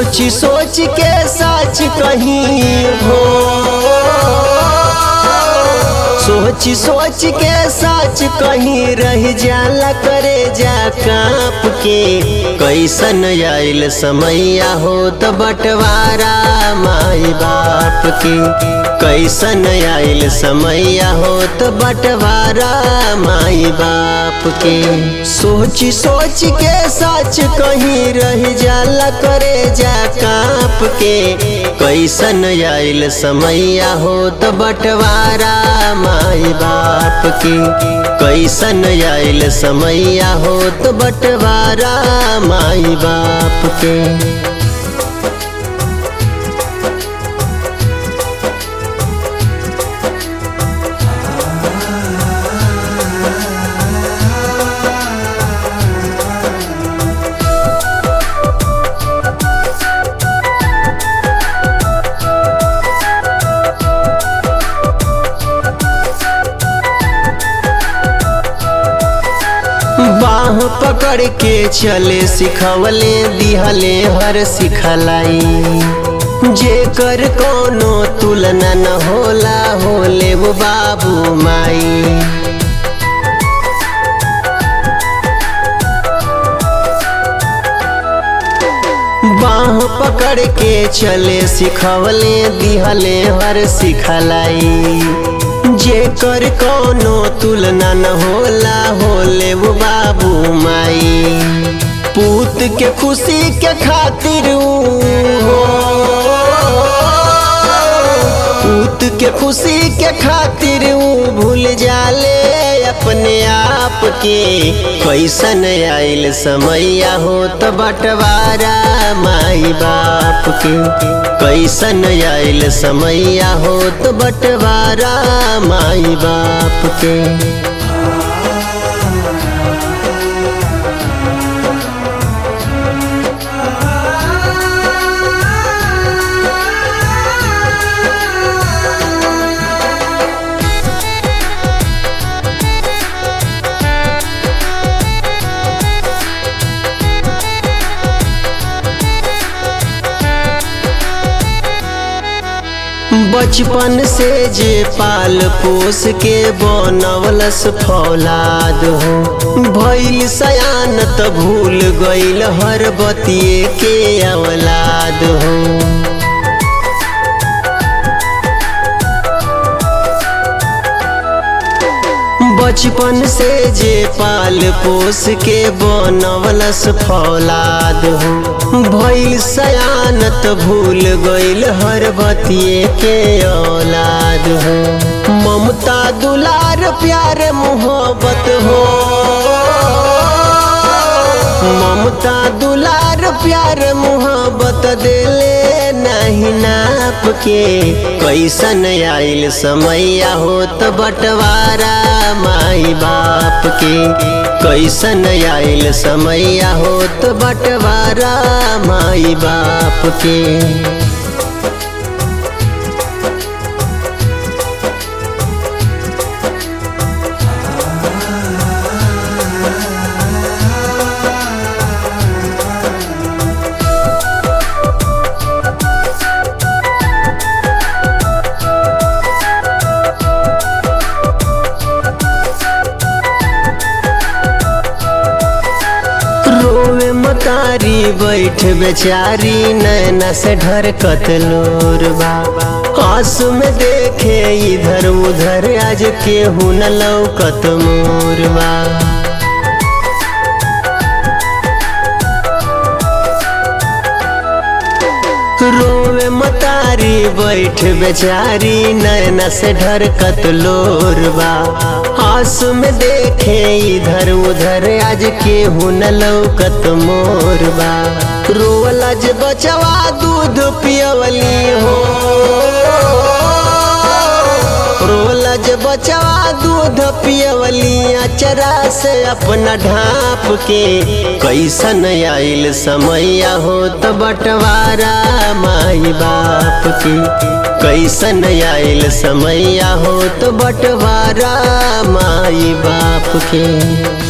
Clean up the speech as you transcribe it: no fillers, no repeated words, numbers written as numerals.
सोच सोच के सच कहीं हो, सोच सोच के सच कहीं रह जाला करे जा काँप के। कैसन आइल समैया हो तो बंटवारा माई बाप के, कैसन आइल समैया हो तो बंटवारा माई बाप के। सोच सोच के सच कहीं रह जाला करे जा काँप के। कैसन आइल समैया हो तो बंटवारा माई बाप के, कैसन आइल समैया हो तो बंटवारा माई बाप के। बाह पकड़ के चले सिखवले दिहले हर सिखलाई, जेकर कोनो तुलना न होला होले वो बाबू माई। बाह पकड़ के चले सिखवले दिहले हर सिखलाई, जेकर कोनो तुलना न होला होले वो बाबू माई। पूत के खुशी के खातिर हो, पूत के खुशी के खातिर भूल जाले अपने आप के। कैसन आइल समैया हो तो बंटवारा माई बाप के, कैसन आइल समैया हो तो बंटवारा माई बाप के। बचपन से जे पाल पोस के बनवलस फौलाद हो, भइल सयान त भूल गइल हर बतिये के औलाद हो। बचपन से जे पाल पोस के बनवलस फौलाद हो, भइल सयान त भूल गइल हर बतिये के औलाद हो। ममता दुलार प्यार मोहब्बत हो, ममता दुलार प्यार मोहब्बत दिले नहीं नाप के। कैसन आइल समैया हो तो बंटवारा माई बाप के, कैसन आइल समैया हो तो बंटवारा माई बाप के। रोवे मतारी बैठ बेचारी नैना से ढरकत लोर बा, आंसू में देखे इधर उधर आज केहू न लौकत मोर बा। रोवे मतारी बैठ बेचारी नैना से ढरकत लोर बा, आंसू में देखे इधर उधर आज केहू न लौकत मोर बा। रोवला जे बचवा दूध पियवली हो, रोवला जे बचवा दूध पियवली अचरा से अपना ढाप के। कैसन आइल समैया हो तो बंटवारा माई बाप के, कैसन आइल समैया हो तो बंटवारा माई बाप के।